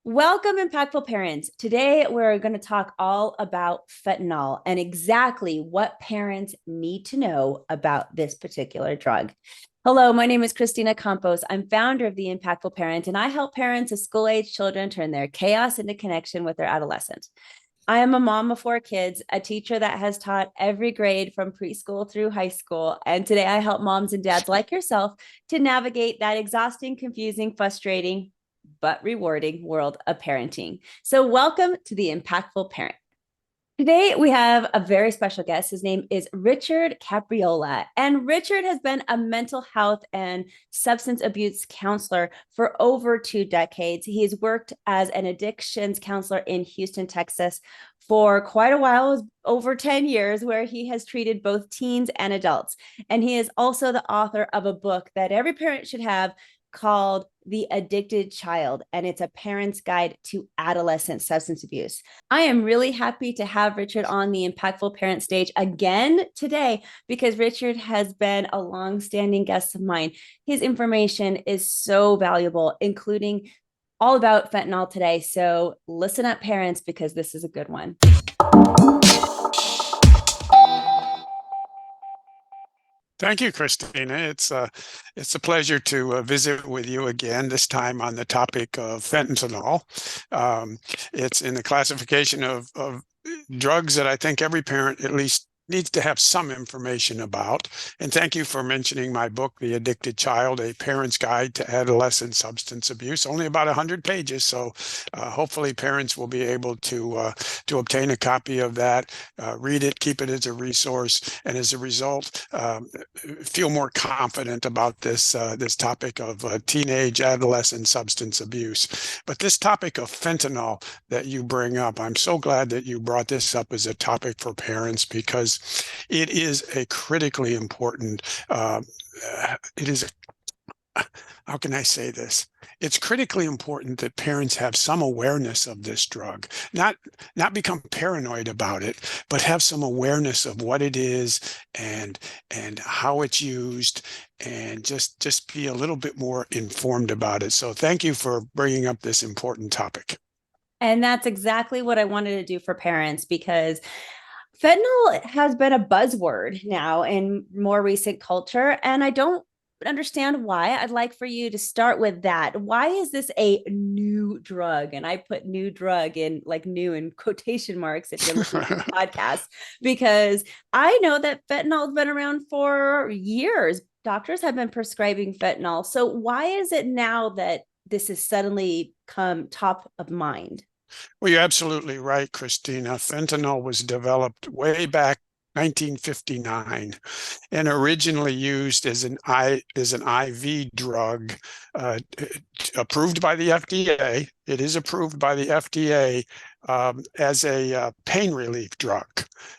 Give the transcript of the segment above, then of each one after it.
Welcome, impactful parents. Today, we're going to talk all about fentanyl and exactly what parents need to know about this particular drug. Hello, my name is Christina Campos. I'm founder of The Impactful Parent, and I help parents of school-age children turn their chaos into connection with their adolescent. I am a mom of four kids, a teacher that has taught every grade from preschool through high school. And today I help moms and dads like yourself to navigate that exhausting, confusing, frustrating, but rewarding world of parenting. So, welcome to The Impactful Parent. Today, we have a very special guest. His name is Richard Capriola. And Richard has been a mental health and substance abuse counselor for over 2 decades. He has worked as an addictions counselor in Houston, Texas for quite a while, over 10 years, where he has treated both teens and adults. And he is also the author of a book that every parent should have called The Addicted Child, and it's a parent's guide to adolescent substance abuse. I am really happy to have Richard on the Impactful Parent stage again today because Richard has been a long-standing guest of mine. His information is so valuable, including all about fentanyl today. So listen up, parents, because this is a good one. Thank you, Christina. It's a pleasure to visit with you again, this time on the topic of fentanyl. It's in the classification of drugs that I think every parent at least needs to have some information about. And thank you for mentioning my book, The Addicted Child, A Parent's Guide to Adolescent Substance Abuse, only about 100 pages. So hopefully parents will be able to obtain a copy of that, read it, keep it as a resource, and as a result, feel more confident about this topic of teenage adolescent substance abuse. But this topic of fentanyl that you bring up, I'm so glad that you brought this up as a topic for parents because it is a critically important, it is, how can I say this? It's critically important that parents have some awareness of this drug, not become paranoid about it, but have some awareness of what it is and how it's used, and just be a little bit more informed about it. So thank you for bringing up this important topic. And that's exactly what I wanted to do for parents because fentanyl has been a buzzword now in more recent culture, and I don't understand why. I'd like for you to start with that. Why is this a new drug? And I put new drug in like new in quotation marks if you're listening to the podcast, because I know that fentanyl has been around for years. Doctors have been prescribing fentanyl. So why is it now that this has suddenly come top of mind? Well, you're absolutely right, Christina. Fentanyl was developed way back 1959 and originally used as an IV drug, approved by the FDA. It is approved by the FDA as a pain relief drug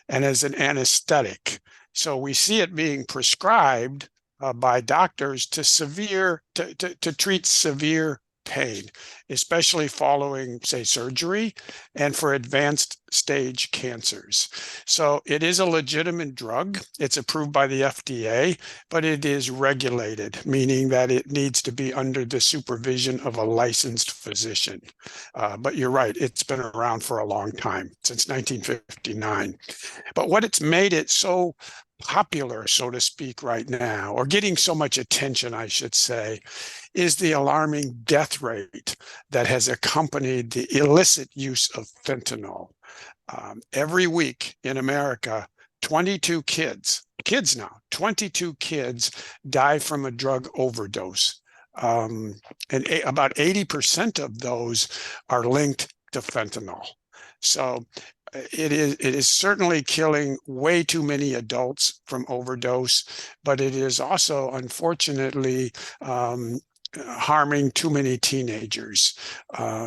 and as an anesthetic. So we see it being prescribed by doctors to treat severe pain, especially following, say, surgery and for advanced stage cancers. So it is a legitimate drug. It's approved by the FDA, but it is regulated, meaning that it needs to be under the supervision of a licensed physician. But you're right, it's been around for a long time, since 1959. But what it's made it so popular, so to speak, right now, or getting so much attention, I should say, is the alarming death rate that has accompanied the illicit use of fentanyl. Every week in America, 22 kids now, 22 kids die from a drug overdose. And about 80% of those are linked to fentanyl. So it is certainly killing way too many adults from overdose, but it is also, unfortunately, harming too many teenagers.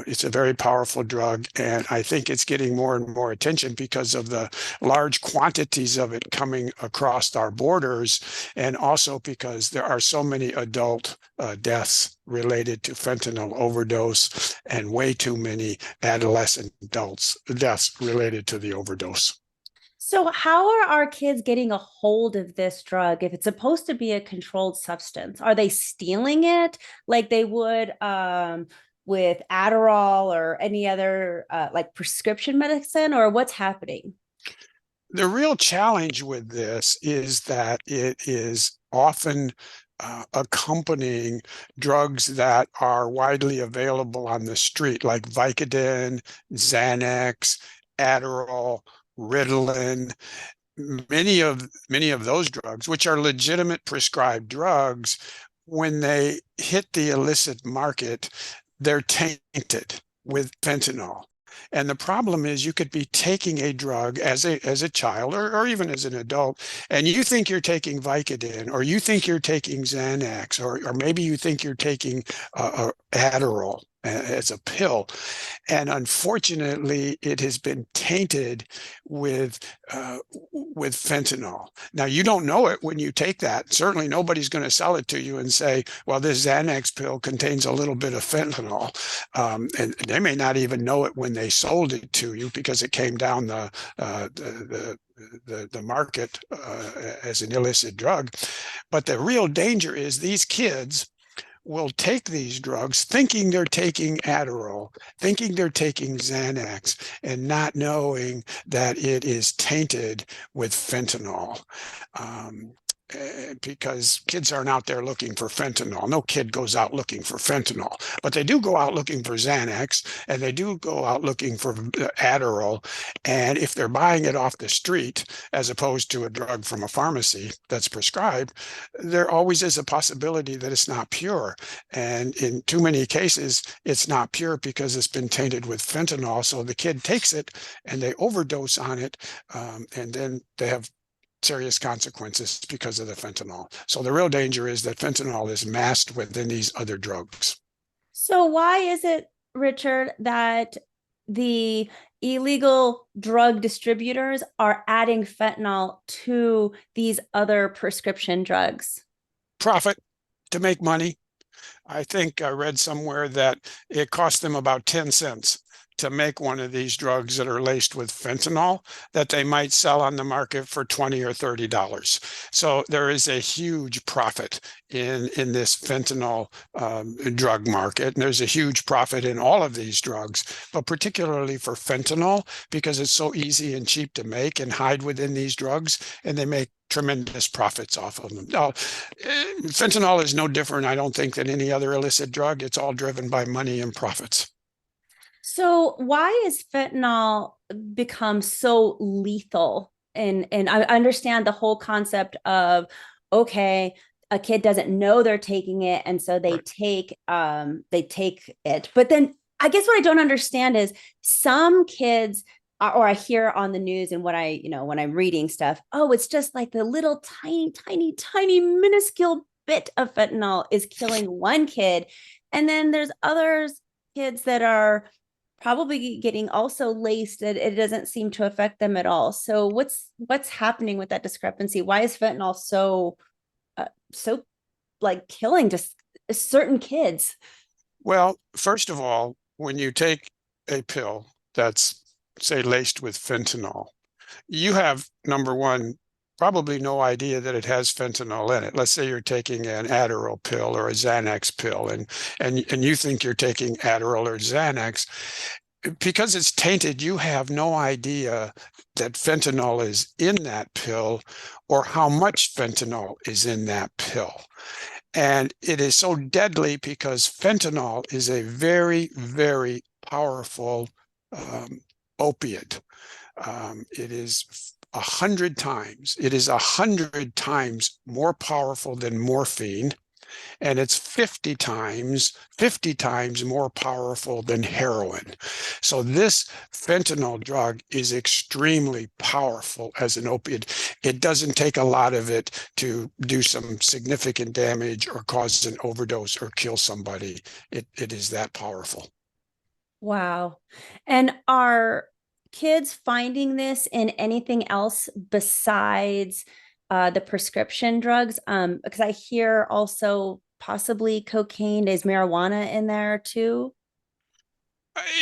It's a very powerful drug, and I think it's getting more and more attention because of the large quantities of it coming across our borders, and also because there are so many adult deaths related to fentanyl overdose and way too many adolescent adults deaths related to the overdose. So, how are our kids getting a hold of this drug if it's supposed to be a controlled substance? Are they stealing it like they would with Adderall or any other like prescription medicine, or what's happening? The real challenge with this is that it is often accompanying drugs that are widely available on the street, like Vicodin, Xanax, Adderall, Ritalin. Many of those drugs, which are legitimate prescribed drugs, when they hit the illicit market, they're tainted with fentanyl. And the problem is you could be taking a drug as a child or even as an adult, and you think you're taking Vicodin, or you think you're taking Xanax, or maybe you think you're taking Adderall as a pill. And unfortunately, it has been tainted with with fentanyl. Now, you don't know it when you take that. Certainly, nobody's going to sell it to you and say, "Well, this Xanax pill contains a little bit of fentanyl," and they may not even know it when they sold it to you because it came down the market as an illicit drug. But the real danger is these kids will take these drugs thinking they're taking Adderall, thinking they're taking Xanax, and not knowing that it is tainted with fentanyl. Because kids aren't out there looking for fentanyl. No kid goes out looking for fentanyl, but they do go out looking for Xanax, and they do go out looking for Adderall. And if they're buying it off the street, as opposed to a drug from a pharmacy that's prescribed, there always is a possibility that it's not pure. And in too many cases, it's not pure because it's been tainted with fentanyl. So the kid takes it and they overdose on it, and then they have serious consequences because of the fentanyl. So the real danger is that fentanyl is masked within these other drugs. So why is it, Richard, that the illegal drug distributors are adding fentanyl to these other prescription drugs? Profit, to make money. I think I read somewhere that it cost them about 10 cents to make one of these drugs that are laced with fentanyl that they might sell on the market for $20 or $30. So there is a huge profit in this fentanyl drug market. And there's a huge profit in all of these drugs, but particularly for fentanyl, because it's so easy and cheap to make and hide within these drugs, and they make tremendous profits off of them. Now, fentanyl is no different, I don't think, than any other illicit drug. It's all driven by money and profits. So why is fentanyl become so lethal? And I understand the whole concept of, okay, a kid doesn't know they're taking it, and so Right. they take it. But then I guess what I don't understand is some kids, or I hear on the news and what when I'm reading stuff, oh, it's just like the little tiny, tiny, tiny, minuscule bit of fentanyl is killing one kid. And then there's others kids that are probably getting also laced that it doesn't seem to affect them at all. So what's happening with that discrepancy? Why is fentanyl so like killing just certain kids? Well, first of all, when you take a pill that's, say, laced with fentanyl, you have, number one, probably no idea that it has fentanyl in it. Let's say you're taking an Adderall pill or a Xanax pill, and you think you're taking Adderall or Xanax. Because it's tainted, you have no idea that fentanyl is in that pill or how much fentanyl is in that pill. And it is so deadly because fentanyl is a very, very powerful opiate. It is 100 times. It is 100 times more powerful than morphine, and it's 50 times more powerful than heroin. So this fentanyl drug is extremely powerful as an opiate. It doesn't take a lot of it to do some significant damage or cause an overdose or kill somebody. It is that powerful. Wow. And are kids finding this in anything else besides the prescription drugs? Because I hear also possibly cocaine. Is marijuana in there too?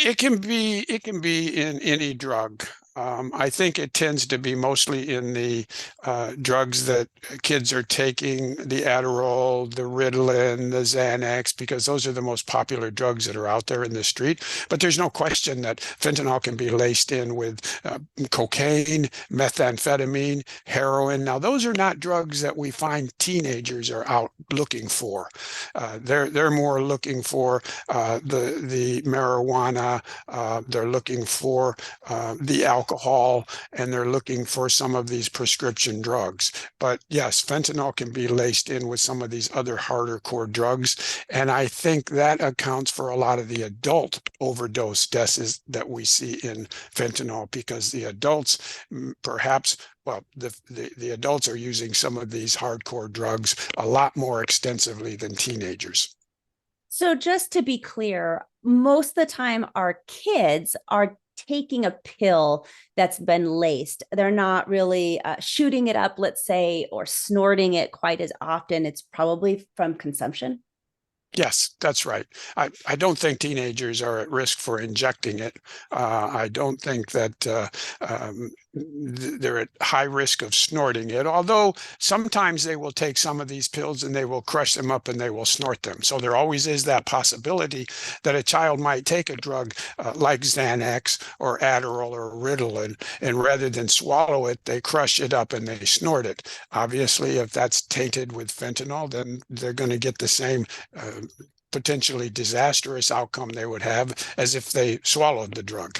It can be in any drug. I think it tends to be mostly in the drugs that kids are taking, the Adderall, the Ritalin, the Xanax, because those are the most popular drugs that are out there in the street. But there's no question that fentanyl can be laced in with cocaine, methamphetamine, heroin. Now, those are not drugs that we find teenagers are out looking for. They're more looking for the marijuana. They're looking for the alcohol, and they're looking for some of these prescription drugs. But yes, fentanyl can be laced in with some of these other harder core drugs. And I think that accounts for a lot of the adult overdose deaths that we see in fentanyl, because the adults perhaps, well, the adults are using some of these hardcore drugs a lot more extensively than teenagers. So just to be clear, most of the time our kids are taking a pill that's been laced. They're not really shooting it up, let's say, or snorting it quite as often. It's probably from consumption. Yes, that's right. I don't think teenagers are at risk for injecting it. I don't think that they're at high risk of snorting it, although sometimes they will take some of these pills and they will crush them up and they will snort them. So there always is that possibility that a child might take a drug like Xanax or Adderall or Ritalin, and rather than swallow it, they crush it up and they snort it. Obviously, if that's tainted with fentanyl, then they're going to get the same potentially disastrous outcome they would have as if they swallowed the drug.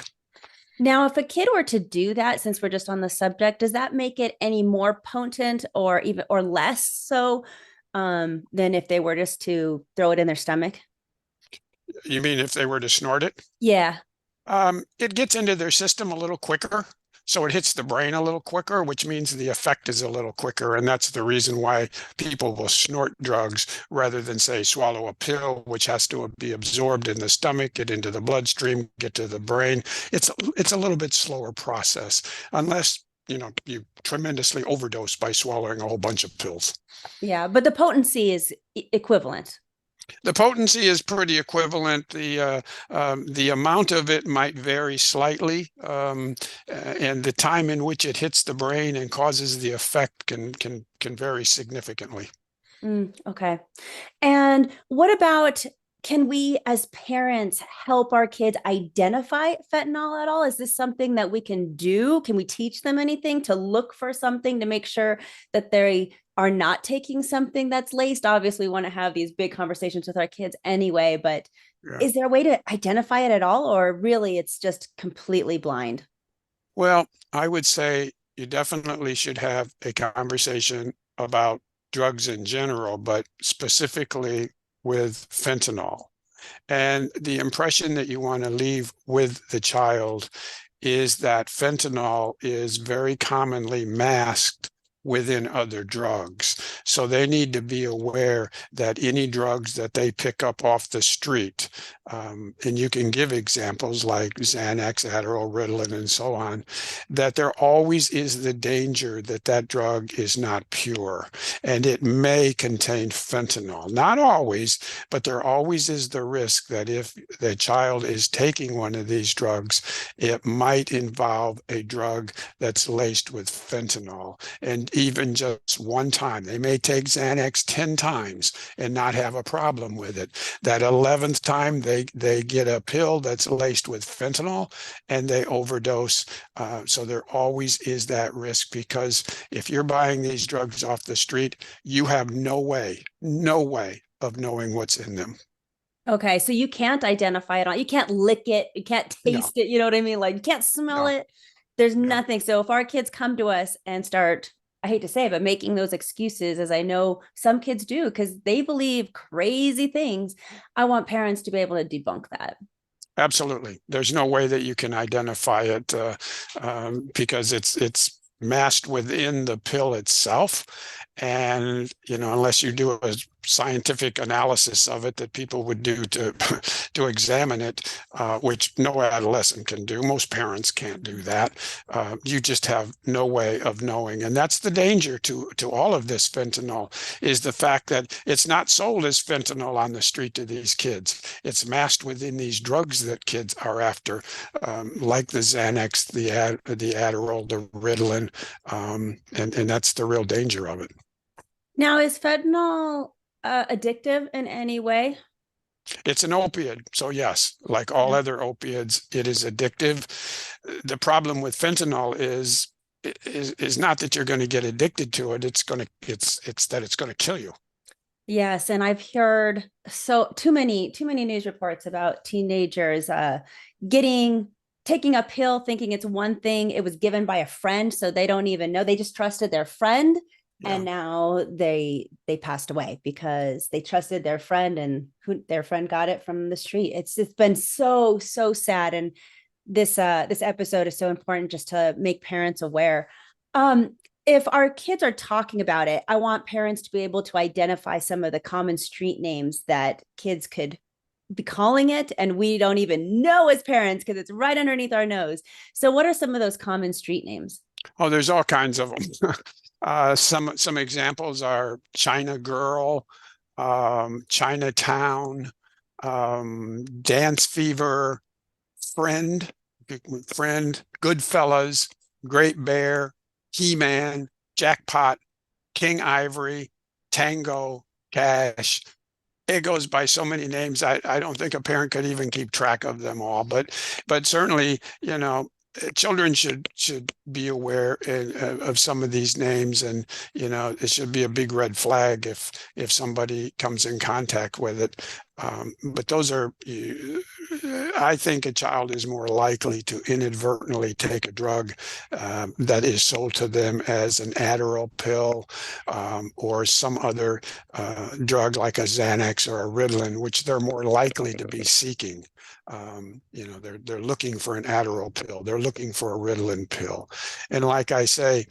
Now, if a kid were to do that, since we're just on the subject, does that make it any more potent or even or less so than if they were just to throw it in their stomach? You mean if they were to snort it? Yeah. It gets into their system a little quicker. So it hits the brain a little quicker, which means the effect is a little quicker. And that's the reason why people will snort drugs rather than, say, swallow a pill, which has to be absorbed in the stomach, get into the bloodstream, get to the brain. It's a little bit slower process, unless you tremendously overdose by swallowing a whole bunch of pills. Yeah, but the potency is equivalent. The potency is pretty equivalent. The amount of it might vary slightly, and the time in which it hits the brain and causes the effect can vary significantly. Okay. And what about, can we as parents help our kids identify fentanyl at all? Is this something that we can do? Can we teach them anything to look for something to make sure that they are not taking something that's laced? Obviously, we want to have these big conversations with our kids anyway, but Yeah. is there a way to identify it at all, or really it's just completely blind? Well, I would say you definitely should have a conversation about drugs in general, but specifically with fentanyl. And the impression that you want to leave with the child is that fentanyl is very commonly masked within other drugs. So they need to be aware that any drugs that they pick up off the street, and you can give examples like Xanax, Adderall, Ritalin, and so on, that there always is the danger that that drug is not pure and it may contain fentanyl. Not always, but there always is the risk that if the child is taking one of these drugs, it might involve a drug that's laced with fentanyl. And even just one time, they may take Xanax 10 times and not have a problem with it. That 11th time, they get a pill that's laced with fentanyl and they overdose. So there always is that risk, because if you're buying these drugs off the street, you have no way of knowing what's in them. Okay, so you can't identify it on, you can't lick it, you can't No, taste it, you know what I mean? Like you can't smell no, it. There's no. nothing. So if our kids come to us and start, I hate to say it, but making those excuses, as I know some kids do, because they believe crazy things, I want parents to be able to debunk that. Absolutely. There's no way that you can identify it because it's masked within the pill itself. And, unless you do a scientific analysis of it that people would do to to examine it, which no adolescent can do. Most parents can't do that. You just have no way of knowing. And that's the danger to all of this fentanyl, is the fact that it's not sold as fentanyl on the street to these kids. It's masked within these drugs that kids are after, like the Xanax, the Adderall, the Ritalin, and that's the real danger of it. Now, is fentanyl addictive in any way? It's an opiate. So yes, like all other opiates, it is addictive. The problem with fentanyl is not that you're going to get addicted to it. It's that it's going to kill you. Yes, and I've heard too many news reports about teenagers getting taking a pill thinking it's one thing. It was given by a friend, so they don't even know. They just trusted their friend, Yeah. and now they passed away because they trusted their friend, and their friend got it from the street. It's been so sad, and this episode is so important just to make parents aware. Um, if our kids are talking about it, I want parents to be able to identify some of the common street names that kids could be calling it, and we don't even know as parents because it's right underneath our nose. So, what are some of those common street names? Oh, there's all kinds of them. Some examples are China Girl, Chinatown, Dance Fever, Friend, Goodfellas, Great Bear, He-Man, Jackpot, King Ivory, Tango, Cash. It goes by so many names. I don't think a parent could even keep track of them all. But certainly, children should be aware of some of these names, and it should be a big red flag if somebody comes in contact with it. But those are, I think a child is more likely to inadvertently take a drug that is sold to them as an Adderall pill, or some other drug like a Xanax or a Ritalin, which they're more likely to be seeking. They're looking for an Adderall pill. They're looking for a Ritalin pill. And like I say,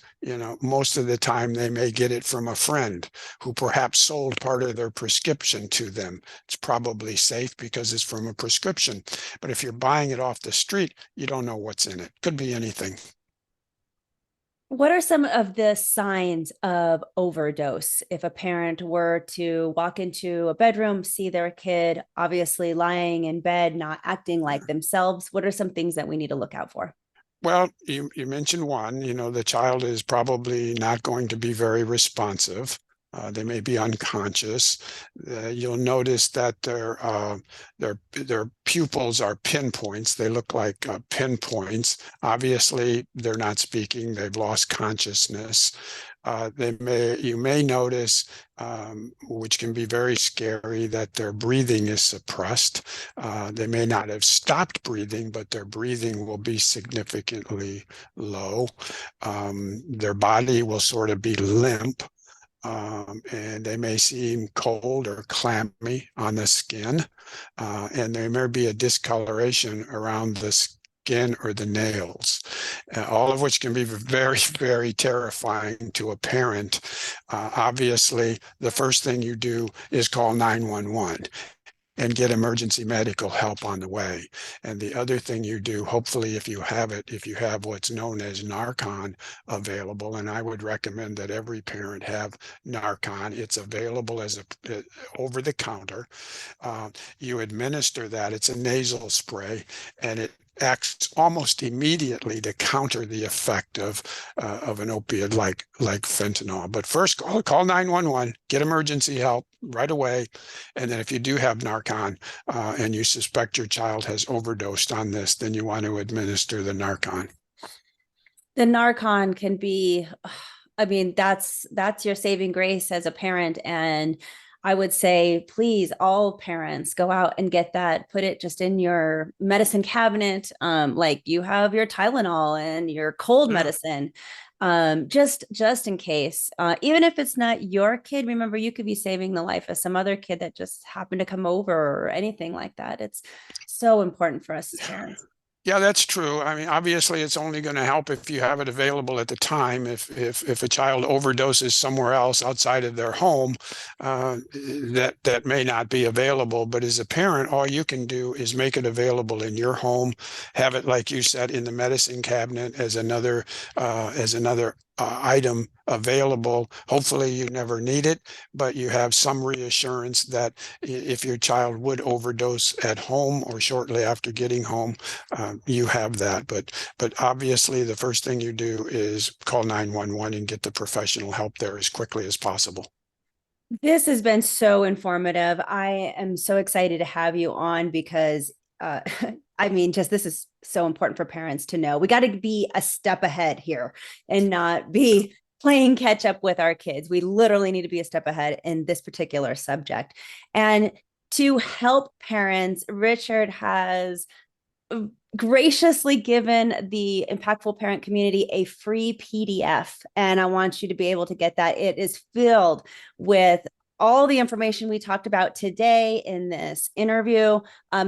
most of the time they may get it from a friend who perhaps sold part of their prescription to them. It's probably safe because it's from a prescription. But if you're buying it off the street, you don't know what's in it. Could be anything. What are some of the signs of overdose? If a parent were to walk into a bedroom, see their kid obviously lying in bed, not acting like themselves, what are some things that we need to look out for? Well, you mentioned one, the child is probably not going to be very responsive. They may be unconscious. You'll notice that their pupils are pinpoints. They look like pinpoints. Obviously, they're not speaking. They've lost consciousness. You may notice, which can be very scary, that their breathing is suppressed. They may not have stopped breathing, but their breathing will be significantly low. Their body will sort of be limp. And they may seem cold or clammy on the skin, and there may be a discoloration around the skin or the nails, all of which can be very, very terrifying to a parent. Obviously, the first thing you do is call 911 and get emergency medical help on the way. And the other thing you do, hopefully, if you have what's known as Narcan available, and I would recommend that every parent have Narcan. It's available as a over the counter. You administer that. It's a nasal spray, and it acts almost immediately to counter the effect of an opiate like fentanyl. But first, call 911, get emergency help right away, and then if you do have Narcan, and you suspect your child has overdosed on this, then you want to administer the Narcan. The Narcan can be, I mean, that's your saving grace as a parent. And I would say, please, all parents go out and get that. Put it just in your medicine cabinet, like you have your Tylenol and your cold Yeah. medicine, just in case. Even if it's not your kid, remember you could be saving the life of some other kid that just happened to come over or anything like that. It's so important for us as parents. Yeah, that's true. I mean, obviously, it's only going to help if you have it available at the time. If a child overdoses somewhere else outside of their home, that may not be available. But as a parent, all you can do is make it available in your home, have it, like you said, in the medicine cabinet as another item available. Hopefully, you never need it, but you have some reassurance that if your child would overdose at home or shortly after getting home, you have that. But obviously, the first thing you do is call 911 and get the professional help there as quickly as possible. This has been so informative. I am so excited to have you on because uh, I mean, just this is so important for parents to know. We got to be a step ahead here and not be playing catch up with our kids. We literally need to be a step ahead in this particular subject. And to help parents, Richard has graciously given the impactful parent community a free PDF. And I want you to be able to get that. It is filled with all the information we talked about today in this interview,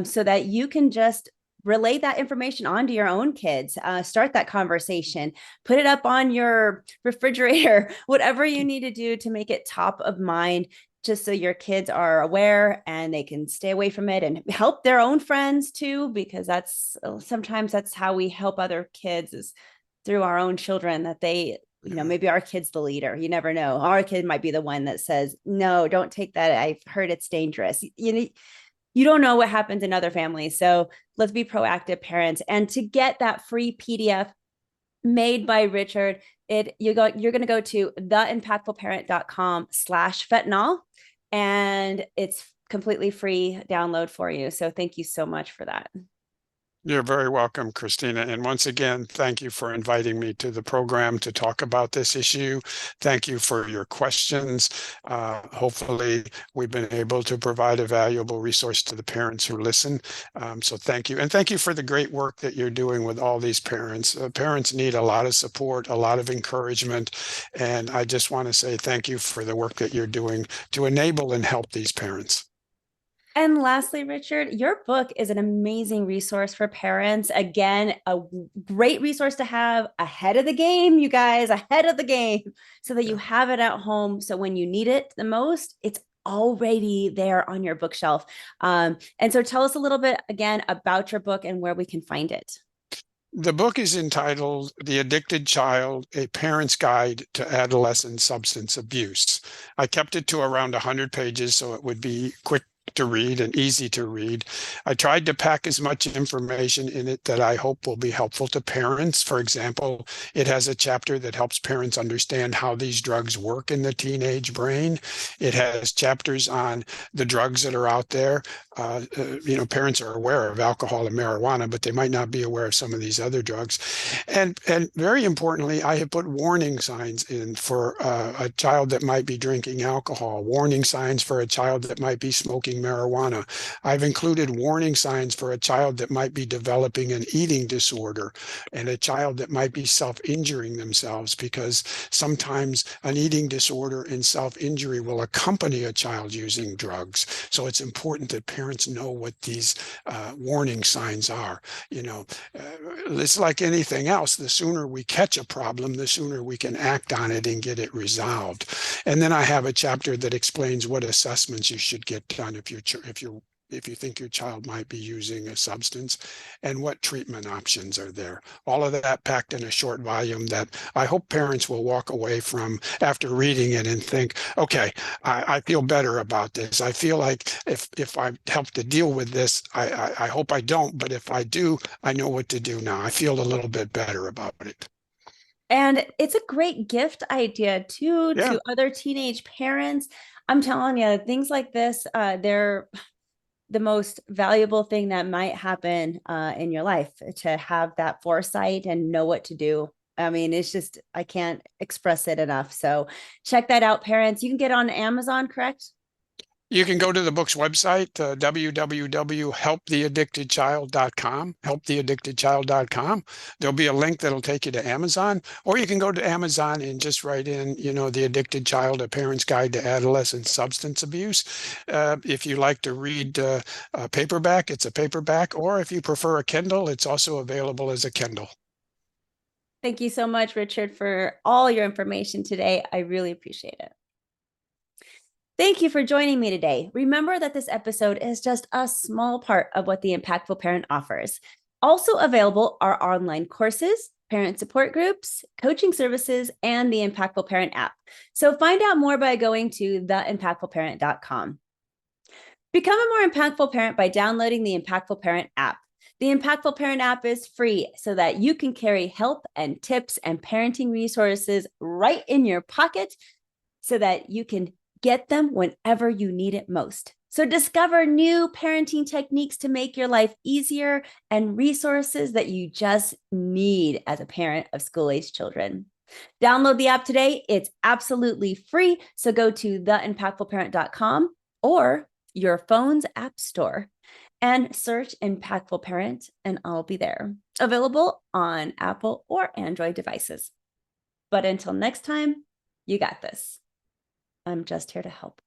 so that you can just relay that information onto your own kids, start that conversation, put it up on your refrigerator, whatever you need to do to make it top of mind, just so your kids are aware and they can stay away from it and help their own friends too, because that's sometimes that's how we help other kids, is through our own children, that they, Yeah. maybe our kid's the leader. You never know. Our kid might be the one that says, no, don't take that. I've heard it's dangerous. You don't know what happens in other families. So let's be proactive parents. And to get that free PDF made by Richard, you're going to go to theimpactfulparent.com/fentanyl, and it's completely free download for you. So thank you so much for that. You're very welcome, Christina. And once again, thank you for inviting me to the program to talk about this issue. Thank you for your questions. Hopefully, we've been able to provide a valuable resource to the parents who listen. So thank you. And thank you for the great work that you're doing with all these parents. Parents need a lot of support, a lot of encouragement. And I just want to say thank you for the work that you're doing to enable and help these parents. And lastly, Richard, your book is an amazing resource for parents. Again, a great resource to have ahead of the game, you guys, ahead of the game, so that you Yeah. have it at home. So when you need it the most, it's already there on your bookshelf. And so tell us a little bit again about your book and where we can find it. The book is entitled The Addicted Child, A Parent's Guide to Adolescent Substance Abuse. I kept it to around 100 pages so it would be quick to read and easy to read. I tried to pack as much information in it that I hope will be helpful to parents. For example, it has a chapter that helps parents understand how these drugs work in the teenage brain. It has chapters on the drugs that are out there. Parents are aware of alcohol and marijuana, but they might not be aware of some of these other drugs. And very importantly, I have put warning signs in for a child that might be drinking alcohol, warning signs for a child that might be smoking marijuana. I've included warning signs for a child that might be developing an eating disorder and a child that might be self-injuring themselves, because sometimes an eating disorder and self-injury will accompany a child using drugs. So it's important that parents know what these warning signs are. It's like anything else. The sooner we catch a problem, the sooner we can act on it and get it resolved. And then I have a chapter that explains what assessments you should get done if you think your child might be using a substance, and what treatment options are there. All of that packed in a short volume that I hope parents will walk away from after reading it and think, okay, I feel better about this. I feel like if I help to deal with this, I hope I don't, but if I do, I know what to do now. I feel a little bit better about it. And it's a great gift idea too Yeah. to other teenage parents. I'm telling you, things like this, they're the most valuable thing that might happen in your life, to have that foresight and know what to do. I mean, it's just, I can't express it enough. So check that out, parents. You can get on Amazon, correct? You can go to the book's website, www.helptheaddictedchild.com, helptheaddictedchild.com. There'll be a link that'll take you to Amazon, or you can go to Amazon and just write in, The Addicted Child, A Parent's Guide to Adolescent Substance Abuse. If you like to read a paperback, it's a paperback, or if you prefer a Kindle, it's also available as a Kindle. Thank you so much, Richard, for all your information today. I really appreciate it. Thank you for joining me today. Remember that this episode is just a small part of what the Impactful Parent offers. Also available are online courses, parent support groups, coaching services, and the Impactful Parent app. So find out more by going to theimpactfulparent.com. Become a more impactful parent by downloading the Impactful Parent app. The Impactful Parent app is free so that you can carry help and tips and parenting resources right in your pocket so that you can get them whenever you need it most. So discover new parenting techniques to make your life easier and resources that you just need as a parent of school-age children. Download the app today. It's absolutely free. So go to theimpactfulparent.com or your phone's app store and search Impactful Parent, and I'll be there. Available on Apple or Android devices. But until next time, you got this. I'm just here to help.